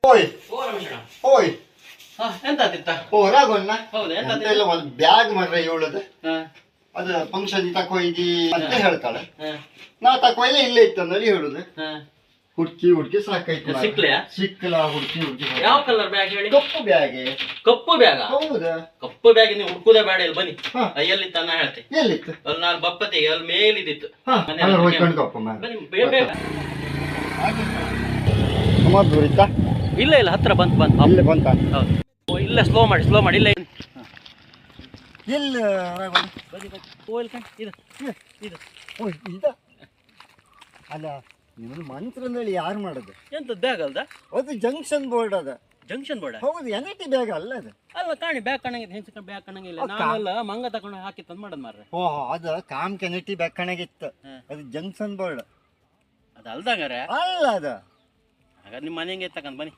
ಓಯ್ ಓ ರಮೇಶಣ್ಣ. ಓಯ್ ಎಂತ ಆತಿತ್ತ? ಓ ರಾಘವಣ್ಣ ಹೌದು ಎಂತ ಎಂತ ಇಲ್ಲ ಒಂದು ಬ್ಯಾಗ್ ಮಾಡ್ರೆ ಇವಳದು ಅದು ಫಂಕ್ಷನ್ ತಕೊಯ್ದಿ ಅಂತ ಹೇಳ್ತಾಳೆ. ನಾ ತಕೊಯ್ಲೆ ಇಲ್ಲೇ ಇತ್ತಂದಲ್ಲಿ ಹೇಳುದು. ಹುಡ್ಕಿ ಹುಡ್ಕಿ ಸಾಕಾಯ್ತು. ಸಿಕ್ಲೆಯಾ? ಸಿಕ್ಕಲ ಹುಡ್ಕಿ ಹುಡ್ಕಿ. ಯಾವ ಕಲರ್ ಬ್ಯಾಗ್ ಹೇಳಿ? ಕಪ್ಪು ಬ್ಯಾಗ್. ಕಪ್ಪು ಬ್ಯಾಗ? ಹೌದಾ? ಕಪ್ಪು ಬ್ಯಾಗ್ ನೀವು ಹುಡ್ಕುದೇ ಬೇಡ, ಇಲ್ಲಿ ಬನ್ನಿ. ಎಲ್ಲಿತ್ತ ನಾ ಹೇಳ್ತೆ. ಎಲ್ಲಿತ್ತು? ಅಲ್ಲಿ ನಾನು ಬಪ್ಪತ್ತಿಗೆ ಅಲ್ಲಿ ಮೇಲಿದ್ದಿತ್ತು. ಹೋಯ್ಕೊಂಡು ಕಪ್ಪ ಬನ್ನಿ ಬೇಗ ಬೇಗ. ಸುಮಾರು ದೂರ ಇತ್ತಾ? ಇಲ್ಲ ಇಲ್ಲ, ಹತ್ರ ಬಂತು ಬಂತು. ಅಲ್ಲೇ ಬಂತ? ಹೌದು. ಇಲ್ಲ ಸ್ಲೋ ಮಾಡಿ ಇಲ್ಲ. ಎಲ್ಲಿ ಬನ್ನಿ ಬನ್ನಿ. ಓ ಇಲ್ಲಿ ಕಣ್ ಇದು ಇದು. ಓ ಇದ ಅಲ್ಲ, ನಿಮ್ಮನ್ನು ಮಂತ್ರನಲ್ಲಿ ಯಾರು ಮಾಡೋದು? ಎಂತ ಬ್ಯಾಗ್ ಅಲ್ದ? ಅದು ಜಂಕ್ಷನ್ ಬೋರ್ಡ್ ಅದ. Junction board? ಹೌದು, ಎನ್.ಐ.ಟಿ ಬ್ಯಾಗ್ ಅಲ್ಲ ಅದು. ಅಲ್ಲ ಕಾಣಿ ಬ್ಯಾಗ್ ಕಣಂಗಿತ್ತು, ಹೆಂಚ ಬ್ಯಾಗ್ ಕಣಂಗಿಲ್ಲ. ನಾನೆಲ್ಲ ಮಂಗ ತಕೊಂಡು ಹಾಕಿತ್ತು ಮಾಡೋದು ಮಾರ್ರೆ. ಓಹೋ, ಅದು ಕಾಮ್ ಎನ್.ಐ.ಟಿ ಬ್ಯಾಗ್ ಕಣಗಿತ್ತು. ಅದು ಜಂಕ್ಷನ್ ಬೋರ್ಡ್ ಅದು ಅಲ್ದಂಗಾರೆ ಅಲ್ಲ. ಅದು ಹಾಗಾದ್ರೆ ನಿಮ್ಮ ಮನೆಗೆ ತಗೊಂಡು ಬನ್ನಿ.